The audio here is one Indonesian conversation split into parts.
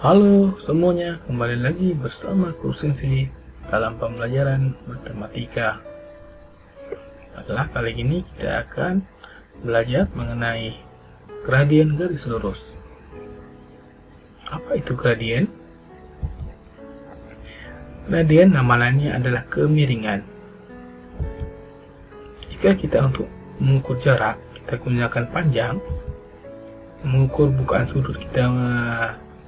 Halo semuanya, kembali lagi bersama Kursensi dalam pembelajaran matematika. Setelah kali ini kita akan belajar mengenai gradien garis lurus. Apa itu gradien? Gradien nama lainnya adalah kemiringan. Jika kita untuk mengukur jarak, kita gunakan panjang. Mengukur bukaan sudut, kita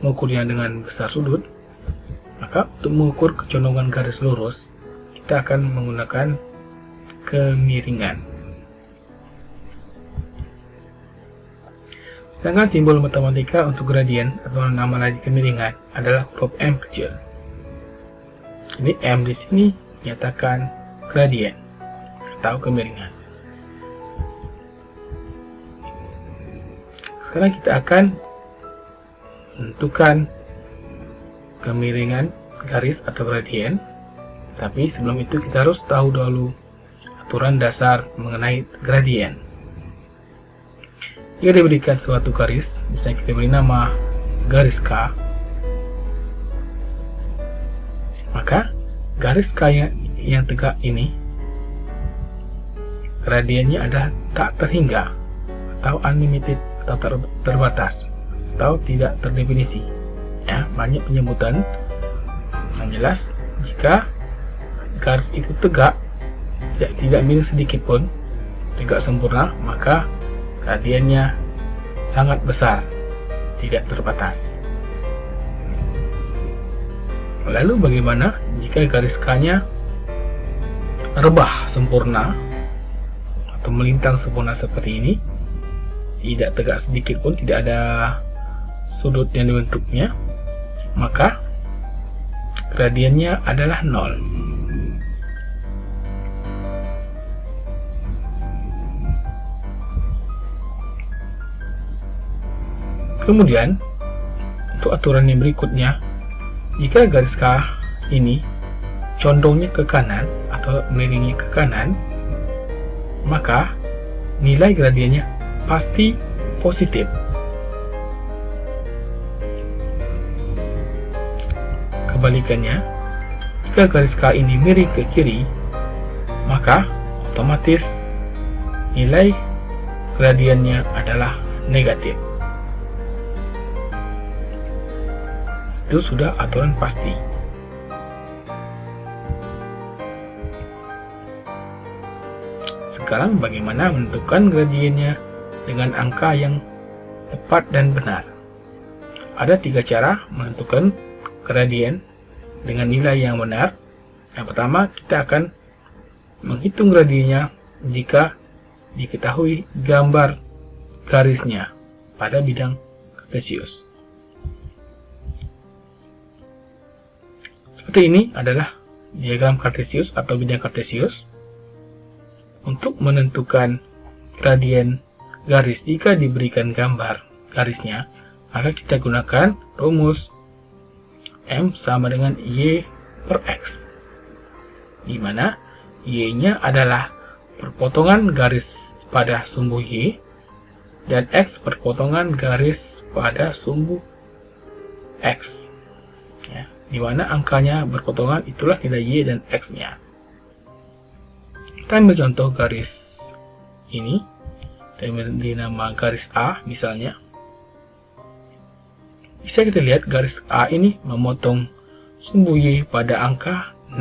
mengukurnya dengan besar sudut. Maka untuk mengukur kecondongan garis lurus, kita akan menggunakan kemiringan. Sedangkan simbol matematika untuk gradien atau nama lain kemiringan adalah huruf M kecil. Jadi M di sini menyatakan gradien atau kemiringan. Sekarang kita akan menentukan kemiringan garis atau gradien. Tapi sebelum itu kita harus tahu dahulu aturan dasar mengenai gradien. Jika diberikan suatu garis, misalnya kita beri nama garis K, maka garis K yang tegak ini gradiennya adalah tak terhingga atau unlimited atau terbatas atau tidak terdefinisi. Ya, banyak penyebutan. Yang jelas, jika garis itu tegak, tidak miring sedikit pun, tegak sempurna, maka gradiennya sangat besar, tidak terbatas. Lalu bagaimana jika garis K-nya rebah sempurna atau melintang sempurna seperti ini, tidak tegak sedikit pun, tidak ada sudut yang dibentuknya, maka gradiennya adalah 0. Kemudian untuk aturan yang berikutnya, jika garis K ini condongnya ke kanan atau miringnya ke kanan, maka nilai gradiennya pasti positif. Kebalikannya, jika garis K ini miring ke kiri, maka otomatis nilai gradiennya adalah negatif. Itu sudah aturan pasti. Sekarang bagaimana menentukan gradiennya dengan angka yang tepat dan benar? Ada 3 cara menentukan gradien dengan nilai yang benar. Yang pertama, kita akan menghitung gradiennya jika diketahui gambar garisnya pada bidang kartesius. Seperti ini adalah diagram kartesius atau bidang kartesius. Untuk menentukan gradien garis jika diberikan gambar garisnya, maka kita gunakan rumus M sama dengan Y per X, di mana Y-nya adalah perpotongan garis pada sumbu Y dan X perpotongan garis pada sumbu X, ya, di mana angkanya berpotongan, itulah nilai Y dan X-nya. Kita ambil contoh garis ini, kita beri nama garis A misalnya. Bisa kita lihat garis A ini memotong sumbu Y pada angka 6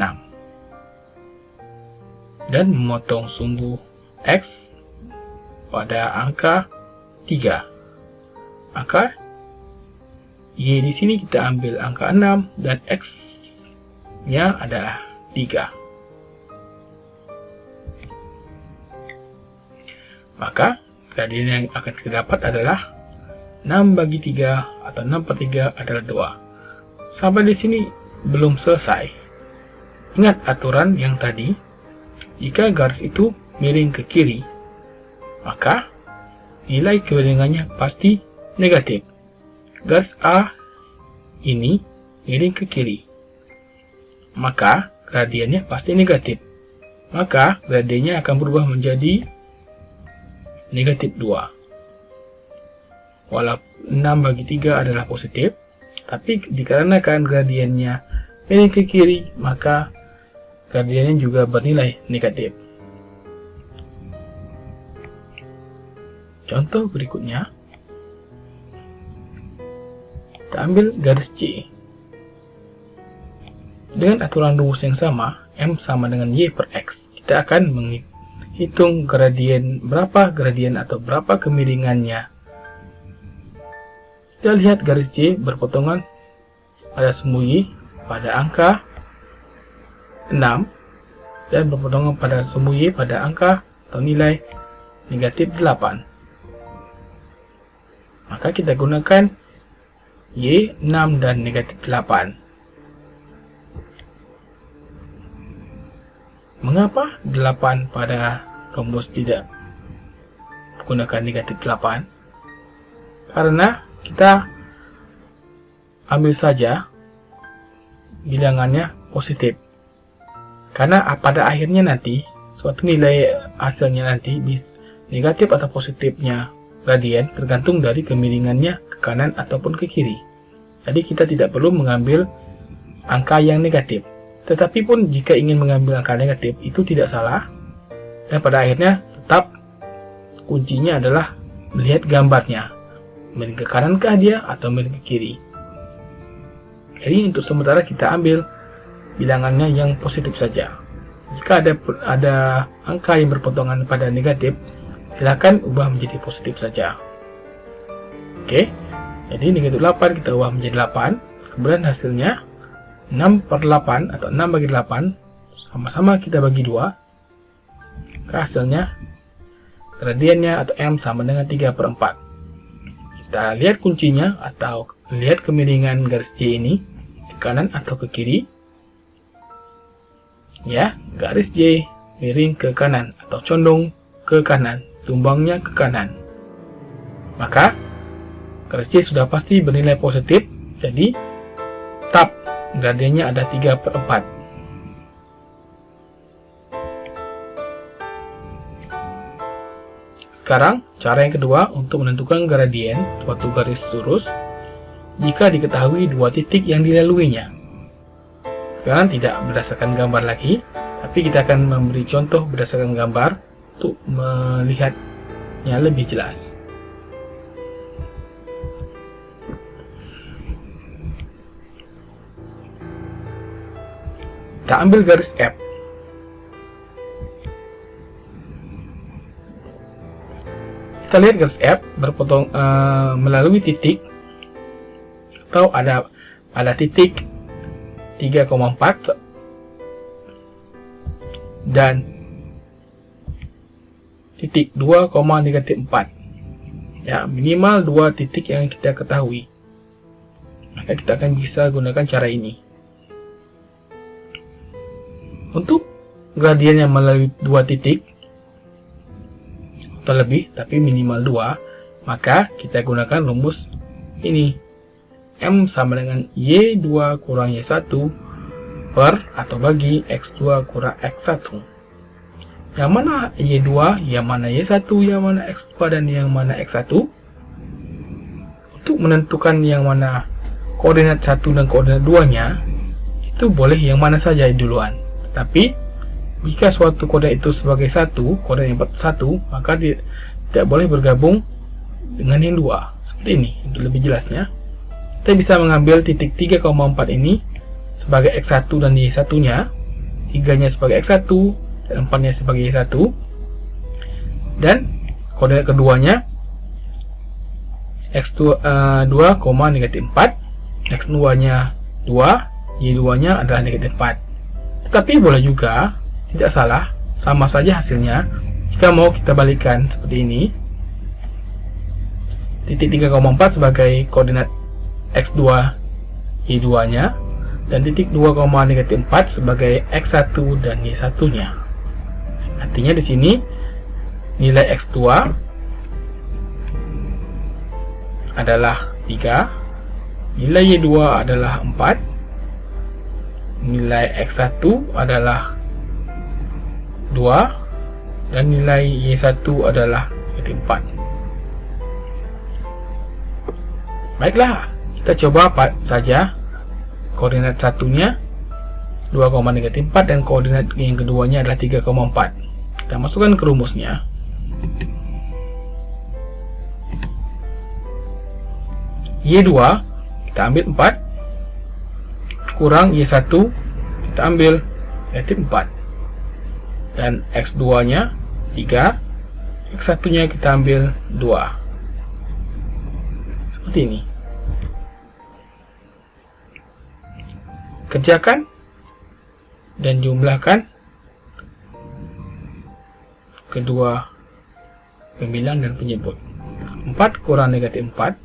dan memotong sumbu X pada angka 3. Maka Y di sini kita ambil angka 6 dan X-nya adalah 3. Maka gradien yang akan kita dapat adalah 6 bagi 3 atau 6 per 3 adalah 2. Sampai di sini belum selesai. Ingat aturan yang tadi, jika garis itu miring ke kiri, maka nilai kemiringannya pasti negatif. Garis A ini miring ke kiri, maka gradiennya pasti negatif. Maka gradiennya akan berubah menjadi negatif 2. Walaupun 6 bagi 3 adalah positif, Tapi dikarenakan gradiennya miring ke kiri, maka gradiennya juga bernilai negatif. Contoh berikutnya, kita ambil garis C. Dengan aturan rumus yang sama, M sama dengan Y per X, kita akan menghitung berapa gradien atau berapa kemiringannya. Kita lihat garis C berpotongan pada semu Y pada angka 6 dan berpotongan pada semu Y pada angka atau nilai negatif 8. Maka kita gunakan Y, 6 dan negatif 8. Mengapa 8 pada rumus tidak menggunakan negatif 8? Karena kita ambil saja bilangannya positif. Karena pada akhirnya nanti, suatu nilai hasilnya nanti negatif atau positifnya gradien tergantung dari kemiringannya ke kanan ataupun ke kiri. Jadi kita tidak perlu mengambil angka yang negatif. Tetapi pun jika ingin mengambil angka negatif itu tidak salah. Dan pada akhirnya tetap kuncinya adalah melihat gambarnya. Miring ke kanan kah dia atau miring ke kiri. Jadi untuk sementara kita ambil bilangannya yang positif saja. Jika ada angka yang berpotongan pada negatif, silakan ubah menjadi positif saja. Oke, jadi negatif 8 kita ubah menjadi 8. Kemudian hasilnya 6 per 8 atau 6 bagi 8 sama-sama kita bagi 2. Hasilnya gradiennya atau M sama dengan 3 per 4. Kita lihat kuncinya atau lihat kemiringan garis C ini ke kanan atau ke kiri. Ya, garis J miring ke kanan atau condong ke kanan. Tumbangnya ke kanan, maka garis C sudah pasti bernilai positif. Jadi tetap gradiennya ada 3 per 4. Sekarang cara yang kedua untuk menentukan gradien suatu garis lurus jika diketahui dua titik yang dilaluinya. Sekarang tidak berdasarkan gambar lagi, tapi kita akan memberi contoh berdasarkan gambar untuk melihatnya lebih jelas. Kita ambil garis F. Kita lihat garis F berpotong melalui titik atau ada titik 3,4 dan titik 2, negatif 4. Ya, minimal 2 titik yang kita ketahui. Maka kita akan bisa gunakan cara ini. Untuk gradien yang melalui 2 titik atau lebih, tapi minimal 2, maka kita gunakan rumus ini. M sama dengan Y2 kurang Y1 per atau bagi X2 kurang X1. Yang mana Y2, yang mana Y1, yang mana X2, dan yang mana X1. Untuk menentukan yang mana koordinat 1 dan koordinat 2-nya, itu boleh yang mana saja duluan. Tapi, jika suatu koordinat itu sebagai 1, koordinat yang 1, maka dia tidak boleh bergabung dengan yang 2. Seperti ini, untuk lebih jelasnya. Kita bisa mengambil titik 3,4 ini sebagai X1 dan Y1-nya, 3-nya sebagai X1, dan 4-nya sebagai Y1, dan koordinat keduanya X2 negatif 4, X2-nya 2, Y2-nya adalah negatif 4. Tetapi boleh juga, tidak salah, sama saja hasilnya. Jika mau kita balikan seperti ini, titik 3,4 sebagai koordinat X2 Y2-nya, dan titik 2, negatif 4 sebagai X1 dan Y1-nya. Artinya di sini nilai X2 adalah 3, nilai Y2 adalah 4, nilai X1 adalah 2, dan nilai Y1 adalah negatif 4. Baiklah, Kita coba saja koordinat satunya 2,-4 dan koordinat yang keduanya adalah 3,4. Kita masukkan ke rumusnya. Y2 kita ambil 4 kurang Y1 kita ambil negatif 4, dan X2 nya 3, X1 nya kita ambil 2. Seperti ini. Kerjakan dan jumlahkan kedua pembilang dan penyebut. 4 kurang negatif 4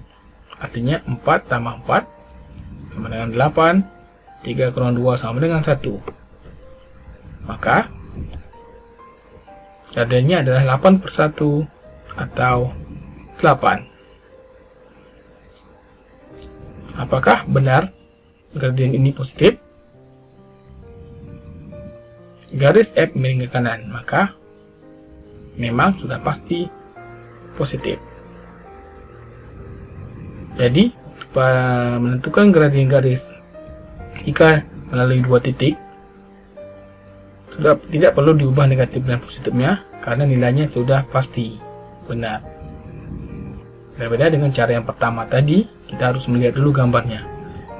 artinya 4 tambah 4 sama dengan 8. 3 kurang 2 sama dengan 1. Maka gradiennya adalah 8/1 atau 8. Apakah benar gradien ini positif? Garis F miring ke kanan, maka memang sudah pasti positif. Jadi, untuk menentukan gradien garis jika melalui dua titik, sudah tidak perlu diubah negatif dan positifnya karena nilainya sudah pasti benar. Berbeda dengan cara yang pertama tadi, kita harus melihat dulu gambarnya.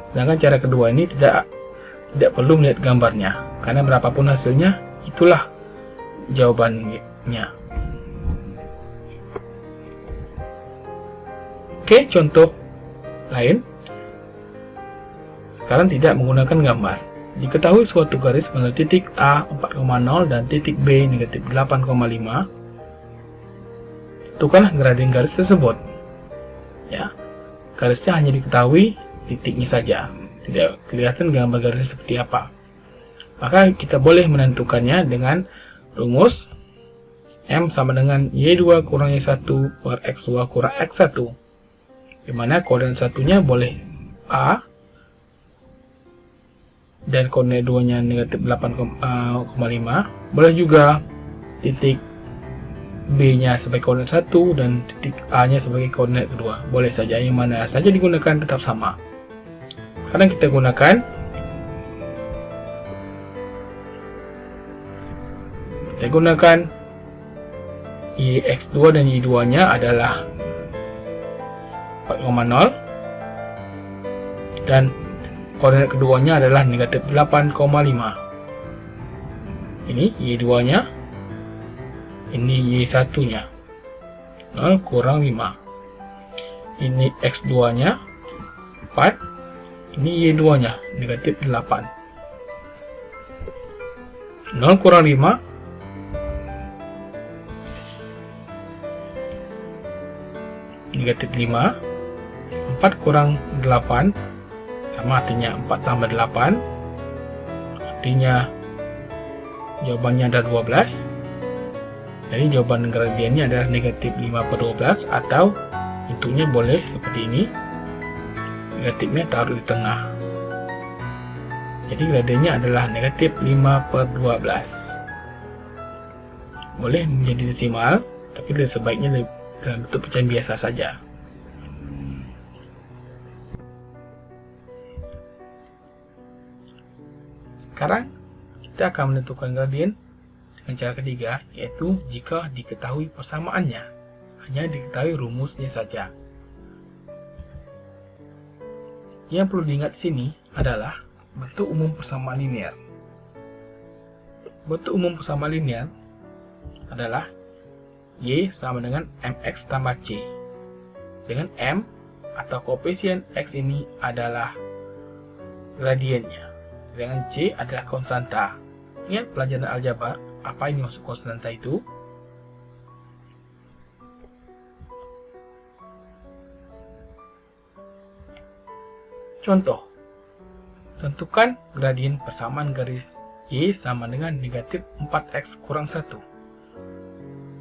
Sedangkan cara kedua ini tidak perlu melihat gambarnya, karena berapapun hasilnya, itulah jawabannya. Oke, contoh lain. Sekarang tidak menggunakan gambar. Diketahui suatu garis pada titik A 4,0 dan titik B negatif 8,5. Tentukanlah gradien garis tersebut. Ya, garisnya hanya diketahui titiknya saja, tidak kelihatan gambar garisnya seperti apa. Maka kita boleh menentukannya dengan rumus M sama dengan Y2 kurang Y1 per X2 kurang X1, dimana koordinat satunya boleh A dan koordinat 2 nya negatif 8,5. Boleh juga titik B nya sebagai koordinat 1 dan titik A nya sebagai koordinat kedua. Boleh saja, yang mana saja digunakan tetap sama. Sekarang kita gunakan X2 dan Y2 nya adalah 4,0 dan koordinat keduanya adalah negatif 8,5. Ini Y2 nya, ini Y1 nya, 0 kurang 5. Ini X2 nya 4, ini Y2 nya negatif 8. 0 kurang 5 negatif 5. 4 kurang 8 sama artinya 4 tambah 8, artinya jawabannya ada 12. Jadi jawaban gradiennya adalah negatif 5/12, atau bentuknya boleh seperti ini, negatifnya taruh di tengah. Jadi gradiennya adalah negatif 5/12. Boleh menjadi desimal, tapi sebaiknya dalam bentuk pecahan biasa saja. Sekarang kita akan menentukan gradien dengan cara ketiga, yaitu jika diketahui persamaannya, hanya diketahui rumusnya saja. Yang perlu diingat di sini adalah bentuk umum persamaan linear. Bentuk umum persamaan linear adalah Y sama dengan MX tambah C, dengan M atau koefisien X ini adalah gradiennya, dengan C adalah konstanta. Ingat pelajaran aljabar, apa ini maksud konstanta itu? Contoh, tentukan gradien persamaan garis Y sama dengan negatif 4X kurang 1.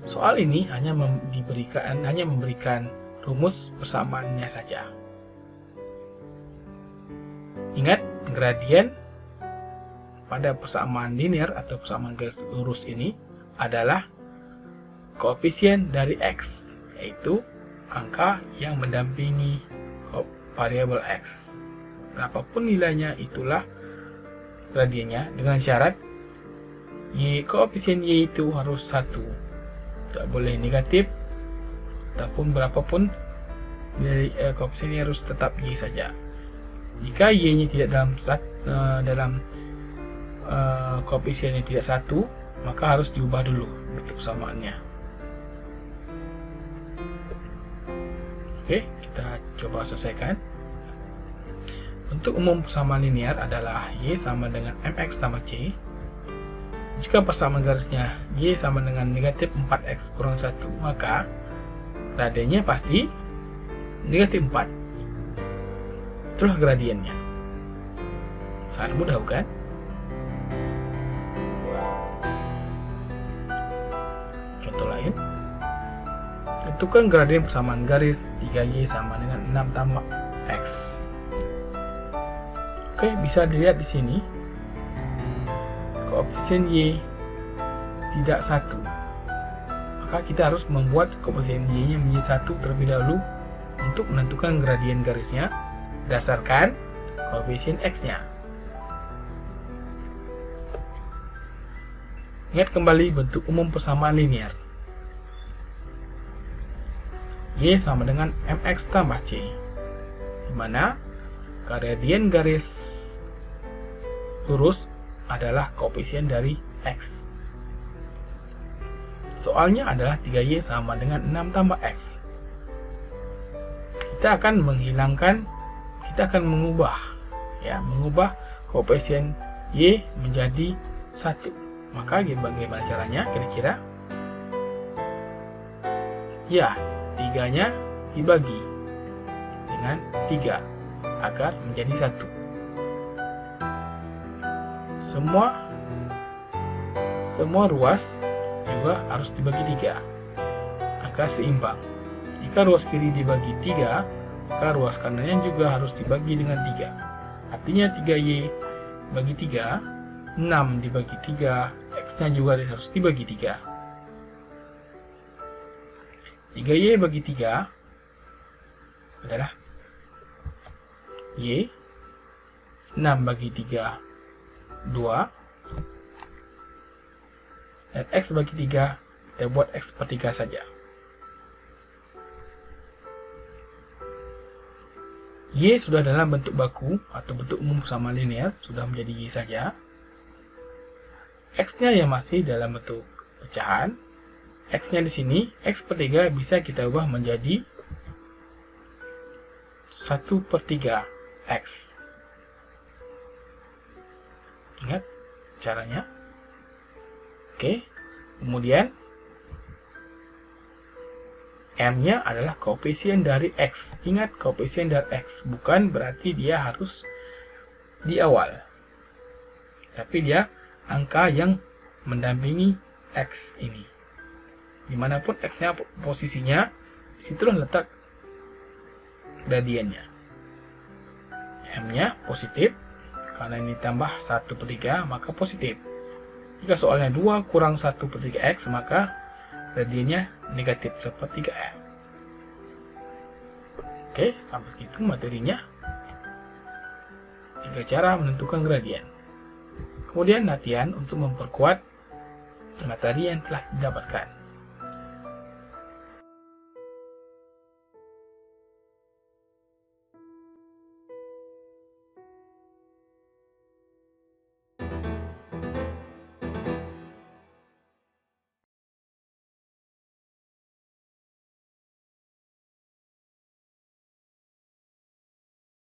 Soal ini hanya memberikan rumus persamaannya saja. Ingat, gradien pada persamaan linear atau persamaan garis lurus ini adalah koefisien dari X, yaitu angka yang mendampingi variabel X. Berapapun nilainya, itulah gradiennya, dengan syarat koefisien Y itu harus 1. Tidak boleh negatif, ataupun berapapun nilai koefisien Y harus tetap Y saja. Jika Y-nya tidak dalam koefisiennya tidak 1, maka harus diubah dulu bentuk persamaannya. Oke, kita coba selesaikan. Bentuk umum persamaan linear adalah Y sama dengan mx tambah C. Jika persamaan garisnya Y sama dengan negatif 4x kurang 1, maka gradiennya pasti negatif 4. Itulah gradiennya. Sangat mudah, bukan? Contoh lain. Tentukan gradien persamaan garis 3Y sama dengan 6 tambah X. Oke, bisa dilihat di sini. Koefisien Y tidak 1. Maka kita harus membuat koefisien Y-nya menjadi 1 terlebih dahulu untuk menentukan gradien garisnya berdasarkan koefisien X-nya. Ingat kembali bentuk umum persamaan linear. Y sama dengan mx tambah C, di mana gradien garis lurus adalah koefisien dari X. Soalnya adalah 3Y sama dengan 6 tambah X. Kita akan mengubah koefisien Y menjadi 1. Maka bagaimana caranya kira-kira? Ya, 3-nya dibagi dengan 3 agar menjadi 1. Semua ruas juga harus dibagi 3 agar seimbang. Jika ruas kiri dibagi 3, maka ruas kanannya juga harus dibagi dengan 3. Artinya 3Y bagi 3, 6 dibagi 3, X-nya juga harus dibagi 3. 3Y bagi 3 adalah Y. 6 bagi 3, 2. Dan X bagi 3, kita buat X per 3 saja. Y sudah dalam bentuk baku atau bentuk umum persamaan linear, sudah menjadi Y saja. X-nya yang masih dalam bentuk pecahan. X-nya di sini, X per 3 bisa kita ubah menjadi 1 per 3 X. Ingat caranya. Oke, kemudian M-nya adalah koefisien dari X. Ingat, koefisien dari X bukan berarti dia harus di awal, tapi dia angka yang mendampingi X ini. Dimanapun X-nya posisinya, disitulah letak gradiennya. M-nya positif, karena ini tambah 1 per 3, maka positif. Jika soalnya 2 kurang 1 per 3X, maka gradiennya negatif 1 per 3M. Oke, sampai segitu materinya. 3 cara menentukan gradien. Kemudian latihan untuk memperkuat materi yang telah didapatkan.